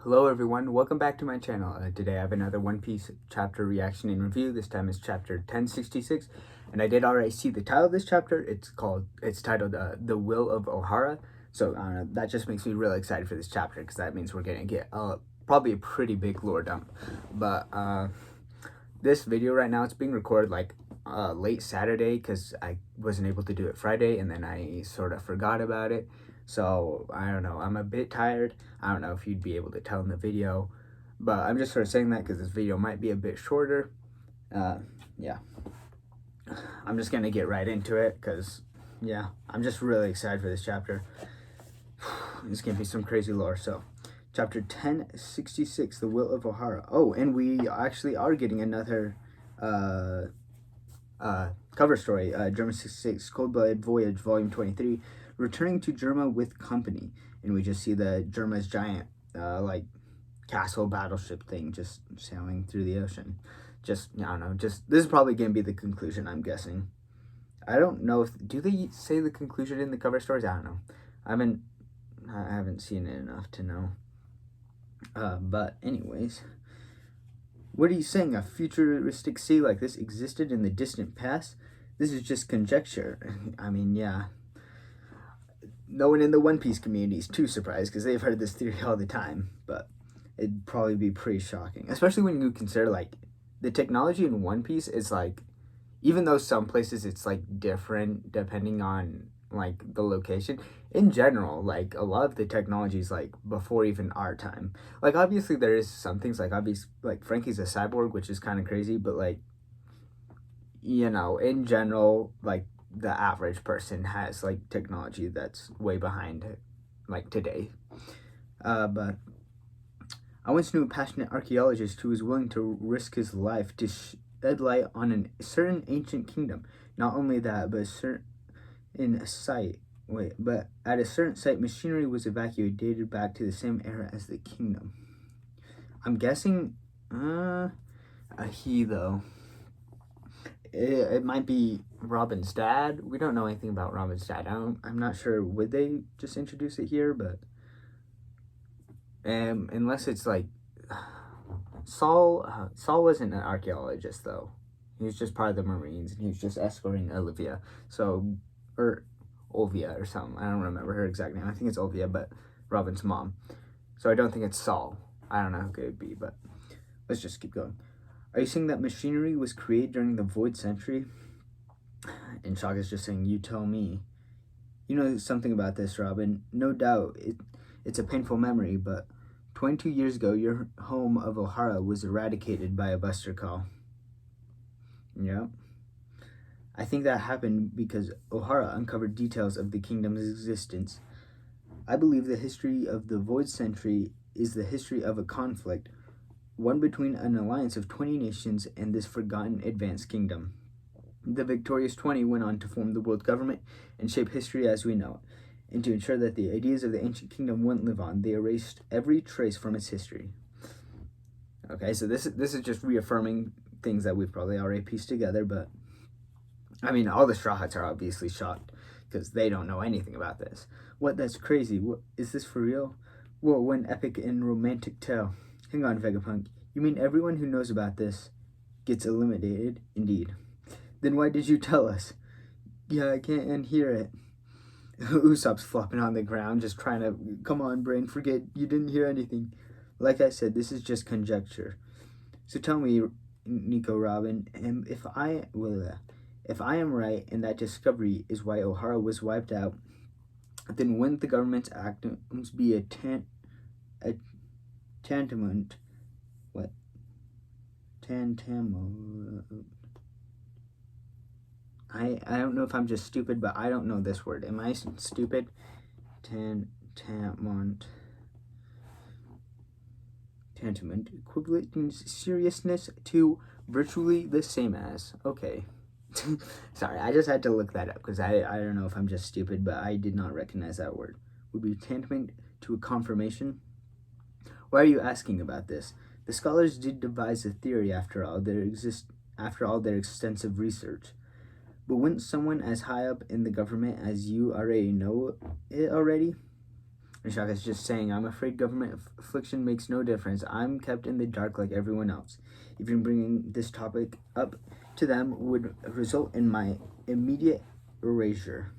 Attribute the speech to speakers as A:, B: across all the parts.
A: Hello everyone, welcome back to my channel. Today I have another One Piece chapter reaction and review. This time is chapter 1066, and I did already see the title of this chapter. It's titled The Will of Ohara. So that just makes me really excited for this chapter because that means we're gonna get probably a pretty big lore dump. But this video right now, it's being recorded like late Saturday because I wasn't able to do it Friday, and then I sort of forgot about it. So I don't know, I'm a bit tired. I don't know if you'd be able to tell in the video, but I'm just sort of saying that because this video might be a bit shorter. Yeah, I'm just gonna get right into it because yeah, I'm just really excited for this chapter. It's gonna be some crazy lore. So chapter 1066, The Will of Ohara. Oh, and we actually are getting another cover story, Germa 66, Cold-Blooded Voyage, Volume 23, returning to Germa with company. And we just see the Germa's giant, like, castle battleship thing just sailing through the ocean. Just, I don't know, this is probably going to be the conclusion, I'm guessing. I don't know if, do they say the conclusion in the cover stories? I don't know. I haven't seen it enough to know. But anyways, what are you saying? A futuristic sea like this existed in the distant past? This is just conjecture. I mean, yeah. No one in the One Piece community is too surprised because they've heard this theory all the time, but it'd probably be pretty shocking, especially when you consider, like, the technology in One Piece is, like, even though some places it's, like, different depending on, like, the location, in general, like, a lot of the technology is, like, before even our time. Like, obviously there is some things, like, like, Frankie's a cyborg, which is kind of crazy, but, like, you know, in general, like, the average person has, like, technology that's way behind it, like, today. But I once knew a passionate archaeologist who was willing to risk his life to shed light on a certain ancient kingdom. Not only that, but but at a certain site, machinery was evacuated, dated back to the same era as the kingdom. I'm guessing, a he, though. It might be Robin's dad. We don't know anything about Robin's dad. I'm not sure. Would they just introduce it here? But unless it's like Saul. Saul wasn't an archaeologist though. He was just part of the Marines, and he was just escorting Olivia. So, or Olvia or something. I don't remember her exact name. I think it's Olvia, but Robin's mom. So I don't think it's Saul. I don't know who it could be, but let's just keep going. Are you saying that machinery was created during the Void Century? And Shaka's just saying, you tell me. You know something about this, Robin. No doubt, it's a painful memory, but 22 years ago, your home of Ohara was eradicated by a buster call. Yeah. I think that happened because Ohara uncovered details of the kingdom's existence. I believe the history of the Void Century is the history of a conflict, one between an alliance of 20 nations and this forgotten advanced kingdom. The victorious 20 went on to form the world government and shape history as we know it. And to ensure that the ideas of the ancient kingdom wouldn't live on, they erased every trace from its history. Okay, so this is just reaffirming things that we've probably already pieced together, but I mean, all the Straw Hats are obviously shocked because they don't know anything about this. What? That's crazy. What, is this for real? Whoa, what an epic and romantic tale. Hang on, Vegapunk. You mean everyone who knows about this gets eliminated? Indeed. Then why did you tell us? Yeah, I can't unhear it. Usopp's flopping on the ground, just trying to, come on, brain, forget you didn't hear anything. Like I said, this is just conjecture. So tell me, Nico Robin, if I am right and that discovery is why Ohara was wiped out, then wouldn't the government's actions be a tantamount? What? Tantamount. I don't know if I'm just stupid, but I don't know this word. Am I stupid? Tantamount. Equivalent in seriousness to virtually the same as. Okay. Sorry, I just had to look that up because I don't know if I'm just stupid, but I did not recognize that word. Would be tantamount to a confirmation. Why are you asking about this? The scholars did devise a theory after all their extensive research. But wouldn't someone as high up in the government as you already know it already? Nishaka is just saying, I'm afraid government affliction makes no difference. I'm kept in the dark like everyone else. Even bringing this topic up to them would result in my immediate erasure.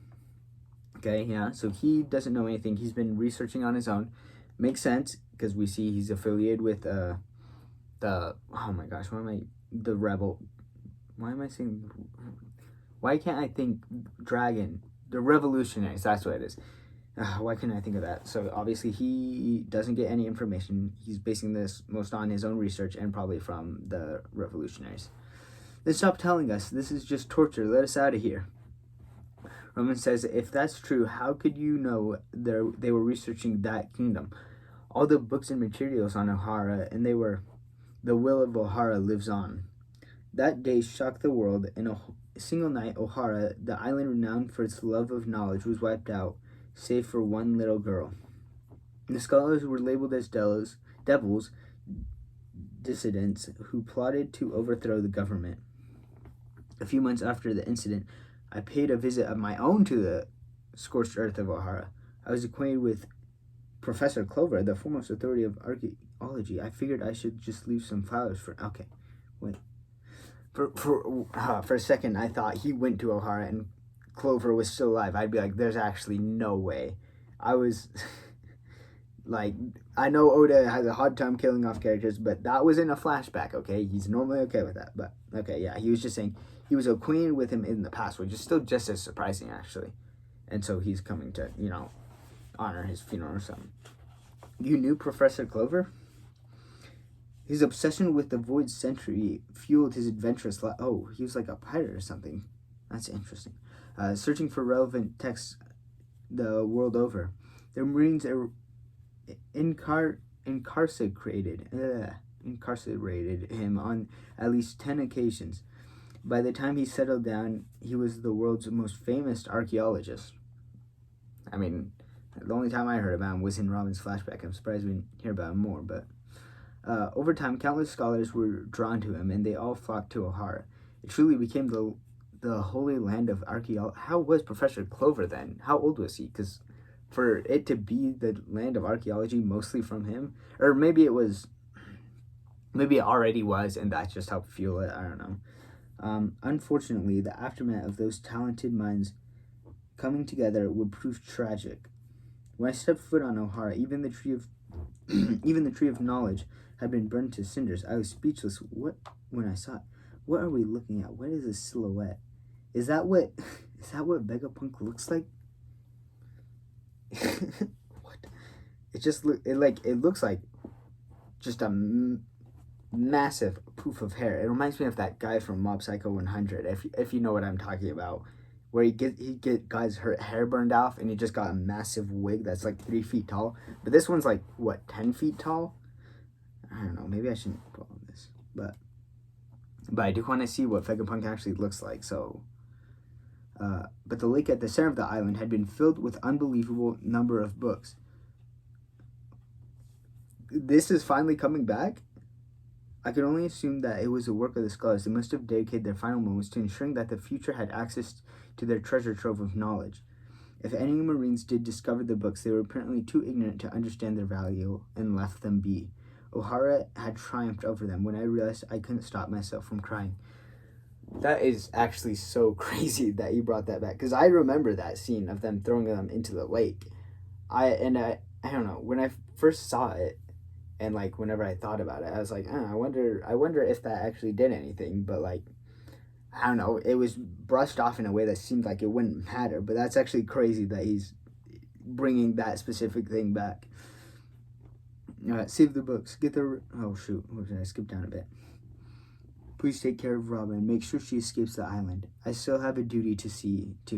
A: Okay, yeah, so he doesn't know anything. He's been researching on his own. Makes sense, because we see he's affiliated with the, oh my gosh, the rebel. Why am I saying, why can't I think dragon? The revolutionaries, that's what it is. Why couldn't I think of that? So obviously he doesn't get any information. He's basing this most on his own research and probably from the revolutionaries. Then stop telling us. This is just torture. Let us out of here. Roman says, if that's true, how could you know they were researching that kingdom? All the books and materials on Ohara, and the will of Ohara lives on. That day shocked the world. In a single night, Ohara, the island renowned for its love of knowledge, was wiped out, save for one little girl. The scholars were labeled as devils, dissidents who plotted to overthrow the government. A few months after the incident, I paid a visit of my own to the scorched earth of Ohara. I was acquainted with Professor Clover, the foremost authority of archaeology. I figured I should just leave some flowers for... Okay, wait. For a second, I thought he went to Ohara and Clover was still alive. I'd be like, there's actually no way. I was... like, I know Oda has a hard time killing off characters, but that was in a flashback, okay? He's normally okay with that, but... Okay, yeah, he was just saying he was acquainted with him in the past, which is still just as surprising, actually. And so he's coming to, honor his funeral or something. You knew Professor Clover? His obsession with the Void Century fueled his adventurous life. Oh, he was like a pirate or something. That's interesting. Searching for relevant texts the world over. The Marines are incarcerated him on at least 10 occasions. By the time he settled down, he was the world's most famous archaeologist. I mean, the only time I heard about him was in Robin's flashback. I'm surprised we didn't hear about him more, but... over time, countless scholars were drawn to him, and they all flocked to Ohara. It truly became the holy land of archaeology. How was Professor Clover then? How old was he? Because for it to be the land of archaeology mostly from him, or maybe it already was, and that just helped fuel it. I don't know. Unfortunately, the aftermath of those talented minds coming together would prove tragic. When I stepped foot on Ohara, even the tree of knowledge had been burned to cinders. I was speechless. When I saw it? What are we looking at? What is this silhouette? Is that what Vegapunk looks like? What? It looks like just a massive poof of hair. It reminds me of that guy from Mob Psycho 100. If you know what I'm talking about, where he get guys' hair burned off, and he just got a massive wig that's like 3 feet tall. But this one's like 10 feet tall. I don't know. Maybe I shouldn't dwell on this, but I do want to see what Vegapunk actually looks like. So, but the lake at the center of the island had been filled with unbelievable number of books. This is finally coming back. I could only assume that it was the work of the scholars. They must have dedicated their final moments to ensuring that the future had access to their treasure trove of knowledge. If any Marines did discover the books, they were apparently too ignorant to understand their value and left them be. Ohara had triumphed over them. When I realized, I couldn't stop myself from crying. That is actually so crazy that you brought that back, because I remember that scene of them throwing them into the lake. I don't know, when I first saw it, and like whenever I thought about it, I was like, I wonder if that actually did anything. But like, I don't know, it was brushed off in a way that seemed like it wouldn't matter. But that's actually crazy that he's bringing that specific thing back. Save the books. Oh shoot, I skipped down a bit. Please take care of Robin. Make sure she escapes the island. I still have a duty to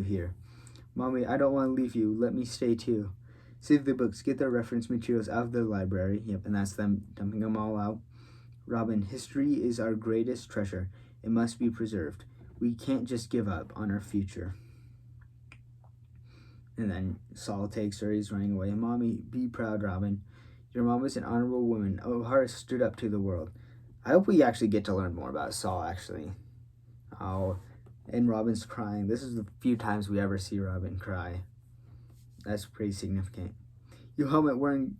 A: hear. Mommy, I don't want to leave you. Let me stay too. Save the books. Get their reference materials out of the library. Yep, and that's them dumping them all out. Robin, history is our greatest treasure. It must be preserved. We can't just give up on our future. And then Saul takes her. He's running away. Mommy, be proud, Robin. Your mom is an honorable woman. Ohara stood up to the world. I hope we actually get to learn more about Saul, actually. Oh, and Robin's crying. This is the few times we ever see Robin cry. That's pretty significant. You helmet wearing.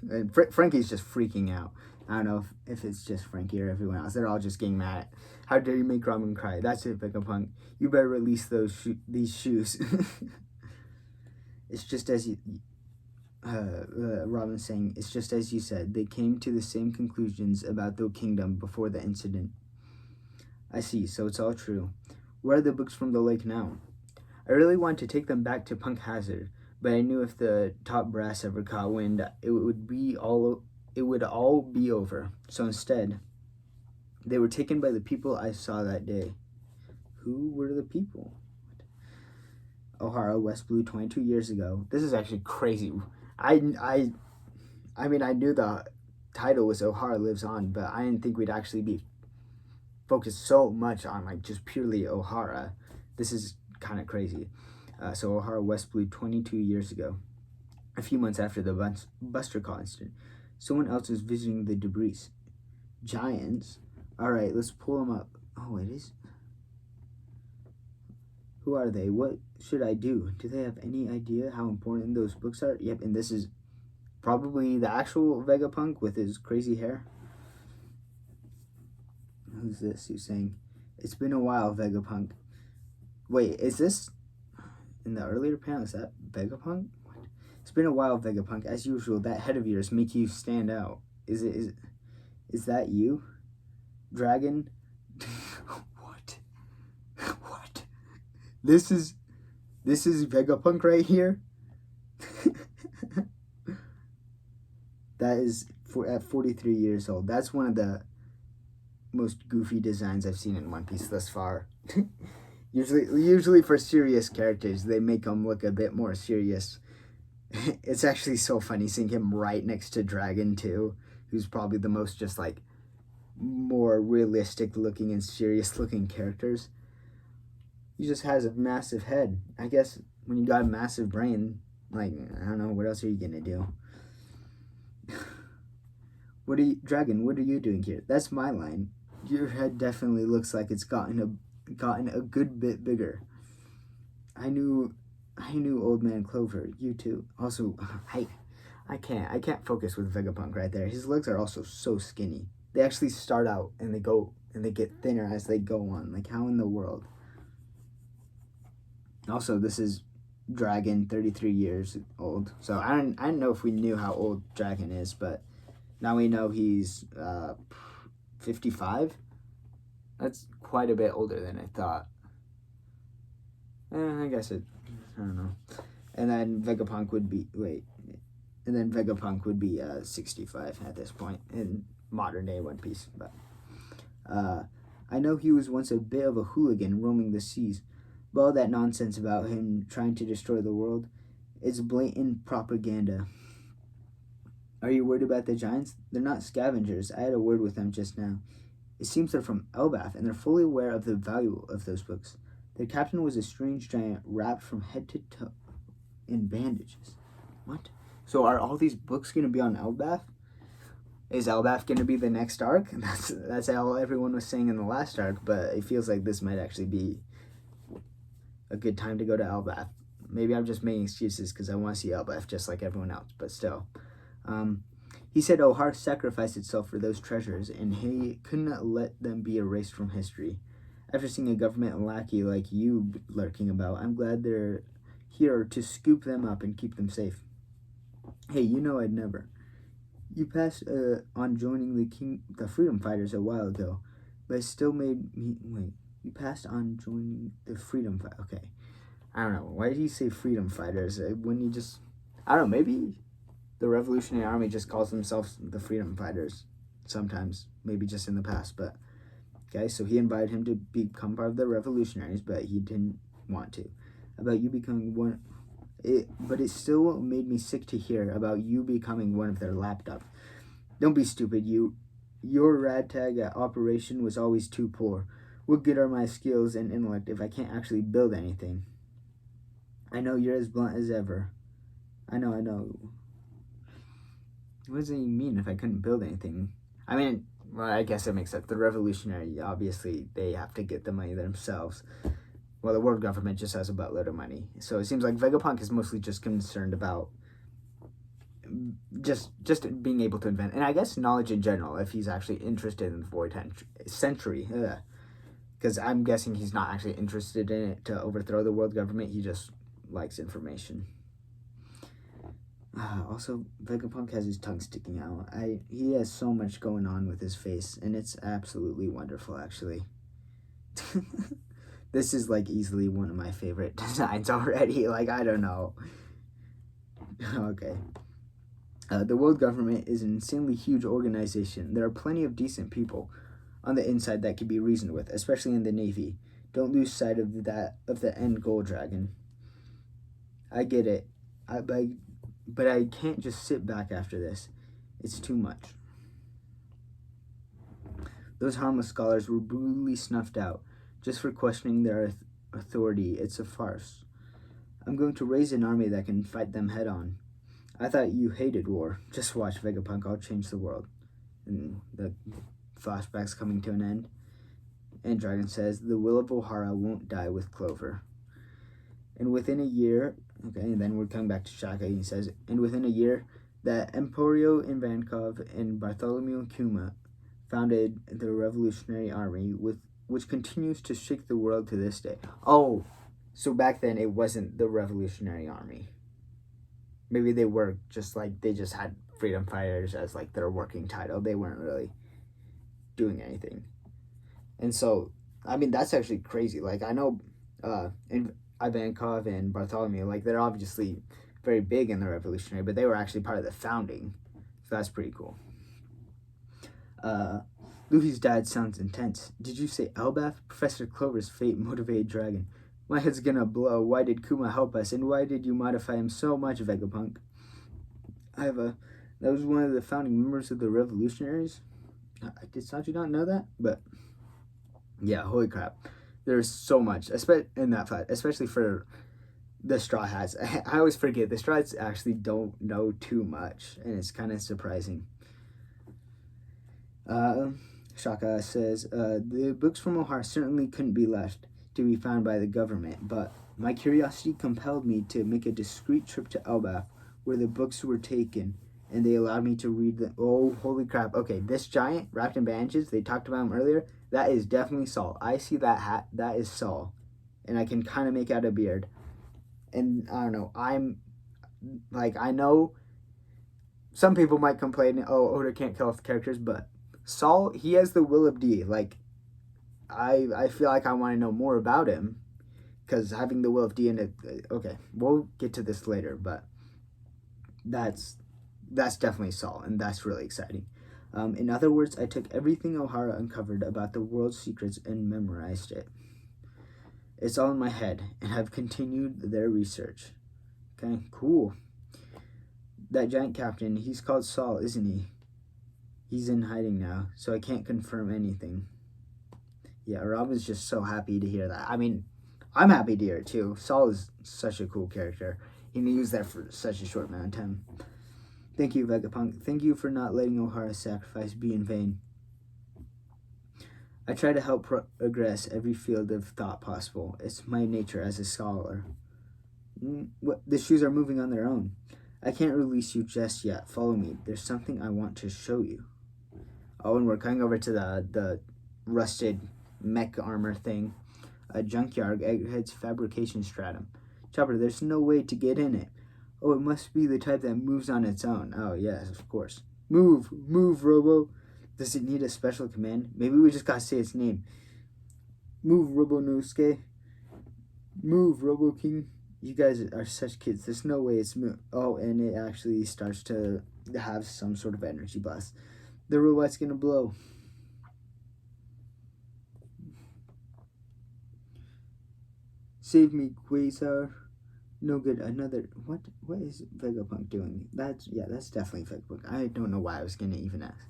A: And Frankie's just freaking out. I don't know if it's just Frankie or everyone else. They're all just getting mad at. How dare you make Robin cry? That's it, Vegapunk. You better release these shoes. It's just as you. Robin saying, it's just as you said. They came to the same conclusions about the kingdom before the incident. I see, so it's all true. Where are the books from the lake now? I really wanted to take them back to Punk Hazard, but I knew if the top brass ever caught wind, it would all be over. So instead, they were taken by the people I saw that day. Who were the people? Ohara, West Blue, 22 years ago. This is actually crazy. I mean, I knew the title was Ohara Lives On, but I didn't think we'd actually be focused so much on like just purely Ohara. This is kind of crazy. So Ohara, West Blue, 22 years ago. A few months after the Buster Call incident, someone else was visiting the debris. Giants? Alright, let's pull them up. Oh, it is? Who are they? What should I do? Do they have any idea how important those books are? Yep, and this is probably the actual Vegapunk with his crazy hair. Who's this? Who's saying, it's been a while, Vegapunk. Wait, is this in the earlier panel? Is that Vegapunk? What? It's been a while, Vegapunk. As usual, that head of yours make you stand out. Is that you? Dragon? What? What? This is Vegapunk right here? That is at 43 years old. That's one of the most goofy designs I've seen in One Piece thus far. Usually for serious characters, they make them look a bit more serious. It's actually so funny seeing him right next to Dragon too, who's probably the most just like more realistic looking and serious looking characters. He just has a massive head. I guess when you got a massive brain, like, I don't know, what else are you gonna do? Dragon, what are you doing here? That's my line. Your head definitely looks like it's gotten a good bit bigger. I knew Old Man Clover. You too. Also, I can't focus with Vegapunk right there. His legs are also so skinny. They actually start out and they get thinner as they go on. Like, how in the world? Also, this is Dragon, 33 years old. So I don't know if we knew how old Dragon is, but now we know he's 55. That's quite a bit older than I thought. I guess I don't know. And then Vegapunk would be 65 at this point in modern day One Piece. But I know he was once a bit of a hooligan roaming the seas, but all that nonsense about him trying to destroy the world, it's blatant propaganda. Are you worried about the giants? They're not scavengers. I had a word with them just now. It seems they're from Elbaf, and they're fully aware of the value of those books. Their captain was a strange giant wrapped from head to toe in bandages. What? So are all these books going to be on Elbaf? Is Elbaf going to be the next arc? That's how everyone was saying in the last arc, but it feels like this might actually be a good time to go to Elbaf. Maybe I'm just making excuses because I want to see Elbaf just like everyone else, but still. He said Ohara sacrificed itself for those treasures, and he couldn't let them be erased from history. After seeing a government lackey like you lurking about, I'm glad they're here to scoop them up and keep them safe. Hey, you know I'd never. You passed on joining the Freedom Fighters a while ago, but it still made me... Wait, you passed on joining the Freedom Fighters. Okay. I don't know. Why did he say Freedom Fighters? When you just... I don't know, maybe the Revolutionary Army just calls themselves the Freedom Fighters sometimes. Maybe just in the past, but... Okay, so he invited him to become part of the Revolutionaries, but he didn't want to. About you becoming one... But it still made me sick to hear about you becoming one of their lapdogs. Don't be stupid, Your ragtag operation was always too poor. What good are my skills and intellect if I can't actually build anything? I know you're as blunt as ever. I know. What does it even mean if I couldn't build anything? I mean, well, I guess that makes sense. The revolutionary, obviously, they have to get the money themselves. Well, the world government just has a buttload of money. So it seems like Vegapunk is mostly just concerned about just being able to invent, and I guess knowledge in general, if he's actually interested in the void century, because I'm guessing he's not actually interested in it to overthrow the world government. He just likes information. Also, Vegapunk has his tongue sticking out. He has so much going on with his face, and it's absolutely wonderful, actually. This is like easily one of my favorite designs already. Like, I don't know. Okay. The world government is an insanely huge organization. There are plenty of decent people on the inside that can be reasoned with, especially in the Navy. Don't lose sight of the end goal, Dragon. I get it. But I can't just sit back after this. It's too much. Those harmless scholars were brutally snuffed out just for questioning their authority. It's a farce. I'm going to raise an army that can fight them head on. I thought you hated war. Just watch, Vegapunk. I'll change the world. And the flashback's coming to an end. And Dragon says, the will of Ohara won't die with Clover. And within a year, okay, and then we're coming back to Shaka. He says, and within a year, that Emporio Ivankov and Bartholomew Kuma founded the Revolutionary Army, which continues to shake the world to this day. Oh, so back then it wasn't the Revolutionary Army. Maybe they were just like, they just had freedom fighters as like their working title. They weren't really doing anything. And so, I mean, that's actually crazy. Like, I know Ivankov and Bartholomew, like, they're obviously very big in the Revolutionary, but they were actually part of the founding. So that's pretty cool. Luffy's dad sounds intense. Did you say Elbaf? Professor Clover's fate motivated Dragon. My head's gonna blow. Why did Kuma help us? And why did you modify him so much, Vegapunk? That was one of the founding members of the Revolutionaries. Did Sanji not know that? But, yeah, holy crap. There's so much, in that fight, especially for the Straw Hats. I always forget, the Straw Hats actually don't know too much, and it's kind of surprising. Shaka says, the books from Ohara certainly couldn't be left to be found by the government, but my curiosity compelled me to make a discreet trip to Elbaf, where the books were taken, and they allowed me to read them. Oh, holy crap. Okay, this giant wrapped in bandages, they talked about him earlier, that is definitely Saul. I see that hat, that is Saul. And I can kind of make out a beard. And I don't know, I know some people might complain, oh, Oda can't kill off the characters, but Saul, he has the will of D. Like, I feel like I want to know more about him, because having the will of D in it, okay, we'll get to this later, but that's definitely Saul, and that's really exciting. In other words, I took everything Ohara uncovered about the world's secrets and memorized it. It's all in my head, and I've continued their research. Okay, cool. That giant captain, he's called Saul, isn't he? He's in hiding now, so I can't confirm anything. Yeah, Robin's just so happy to hear that. I mean, I'm happy to hear it too. Saul is such a cool character. He was there for such a short amount of time. Thank you, Vegapunk. Thank you for not letting Ohara's sacrifice be in vain. I try to help progress every field of thought possible. It's my nature as a scholar. The shoes are moving on their own. I can't release you just yet. Follow me. There's something I want to show you. Oh, and we're coming over to the rusted mech armor thing. A junkyard, Egghead's fabrication stratum. Chopper, there's no way to get in it. Oh, it must be the type that moves on its own. Oh, yes, of course. Move, Robo. Does it need a special command? Maybe we just gotta say its name. Move, Robonosuke. Move, Robo King. You guys are such kids. There's no way it's move. Oh, and it actually starts to have some sort of energy blast. The robot's gonna blow. Save me, Quasar. No good. Another. What is Vegapunk doing? That's definitely Vegapunk. I don't know why I was gonna even ask.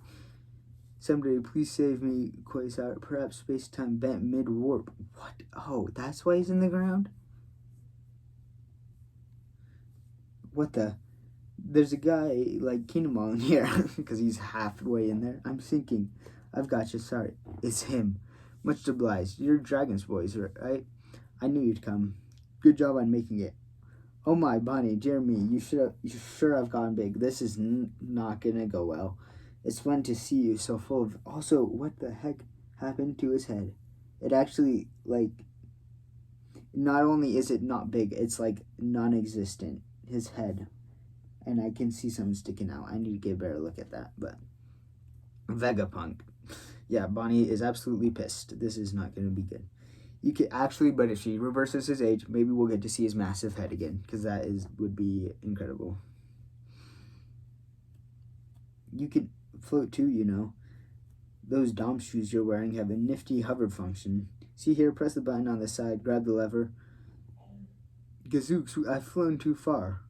A: Somebody, please save me, Quasar. Perhaps space-time bent mid-warp. What? Oh, that's why he's in the ground? What the? There's a guy like Kinemon in here because he's halfway in there. I'm sinking. I've got you. Sorry. It's him. Much obliged. You're Dragon's boys, right? I knew you'd come. Good job on making it. Oh my, Bonnie, dear me, you sure have gone big. This is not gonna go well. It's fun to see you so full of. Also, what the heck happened to his head? It actually, like, not only is it not big, it's like non-existent. His head, and I can see something sticking out. I need to get a better look at that. But Vegapunk, yeah, Bonnie is absolutely pissed. This is not gonna be good. You could actually, but if she reverses his age, maybe we'll get to see his massive head again, because would be incredible. You could float too, you know. Those Dom shoes you're wearing have a nifty hover function. See here, press the button on the side, grab the lever. Gazooks, I've flown too far.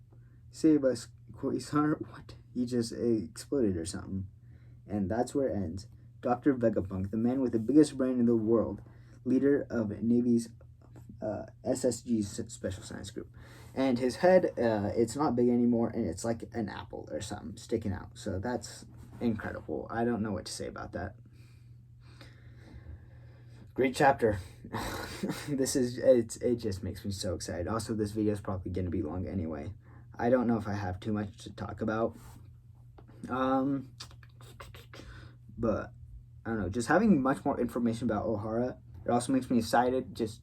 A: Save us, Quasar. What? He just exploded or something. And that's where it ends. Dr. Vegapunk, the man with the biggest brain in the world, leader of Navy's SSG's Special Science Group. And his head, it's not big anymore, and it's like an apple or something sticking out. So that's incredible. I don't know what to say about that. Great chapter. It just makes me so excited. Also, this video is probably going to be long anyway. I don't know if I have too much to talk about. But I don't know, just having much more information about Ohara, it also makes me excited, just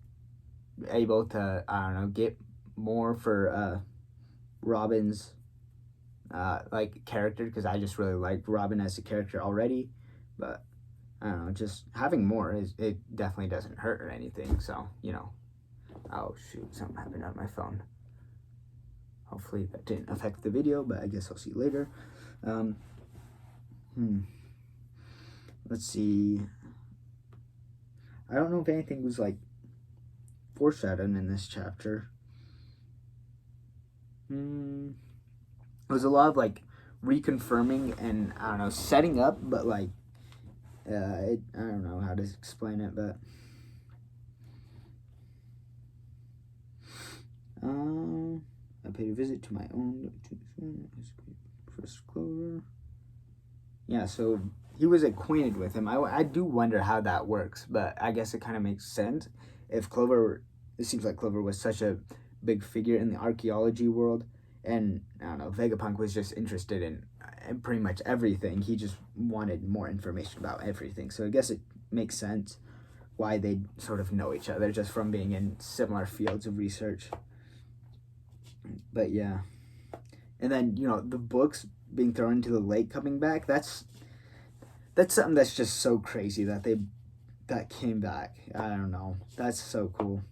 A: able to, I don't know, get more for Robin's like character, because I just really like Robin as a character already. But I don't know, just having more it definitely doesn't hurt or anything. So, you know. Oh shoot, something happened on my phone. Hopefully that didn't affect the video, but I guess I'll see you later. Let's see. I don't know if anything was like foreshadowed in this chapter. It was a lot of like reconfirming and I don't know, setting up, but like I don't know how to explain it, but I paid a visit to my own first Clover. Yeah, so he was acquainted with him. I do wonder how that works, but I guess it kind of makes sense if Clover. It seems like Clover was such a big figure in the archaeology world, and I don't know, Vegapunk was just interested in pretty much everything. He just wanted more information about everything. So I guess it makes sense why they sort of know each other just from being in similar fields of research. But yeah, and then you know the books being thrown into the lake coming back. That's something that's just so crazy that came back. I don't know. That's so cool.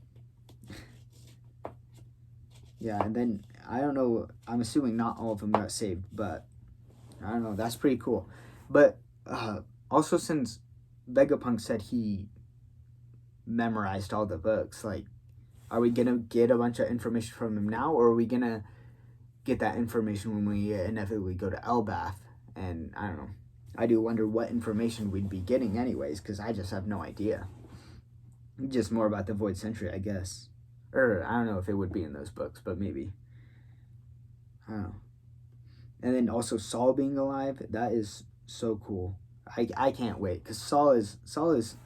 A: Yeah, and then I don't know. I'm assuming not all of them got saved, but I don't know. That's pretty cool. But also, since Vegapunk said he memorized all the books, like, are we gonna get a bunch of information from him now, or are we gonna get that information when we inevitably go to Elbaf? And I don't know. I do wonder what information we'd be getting anyways, because I just have no idea. Just more about the Void Century, I guess. Or I don't know if it would be in those books, but maybe. I don't know. And then also Saul being alive, that is so cool. I can't wait, because Saul is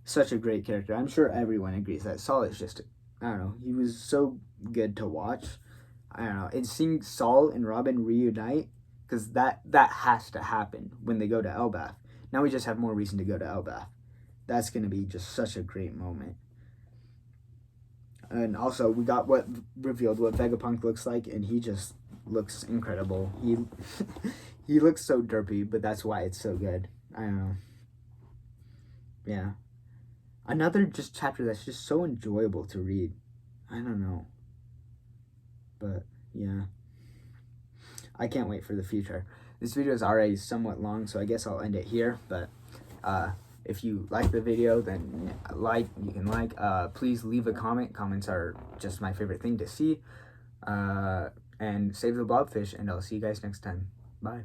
A: such a great character. I'm sure everyone agrees that Saul is just, I don't know, he was so good to watch. I don't know. And seeing Saul and Robin reunite, because that has to happen when they go to Elbaf. Now we just have more reason to go to Elbaf. That's going to be just such a great moment. And also, we got what revealed what Vegapunk looks like, and he just looks incredible. He looks so derpy, but that's why it's so good. I don't know. Yeah. Another just chapter that's just so enjoyable to read. I don't know. But, yeah. I can't wait for the future. This video is already somewhat long, so I guess I'll end it here. But if you like the video, then you can like. Please leave a comment. Comments are just my favorite thing to see. And save the blobfish, and I'll see you guys next time. Bye.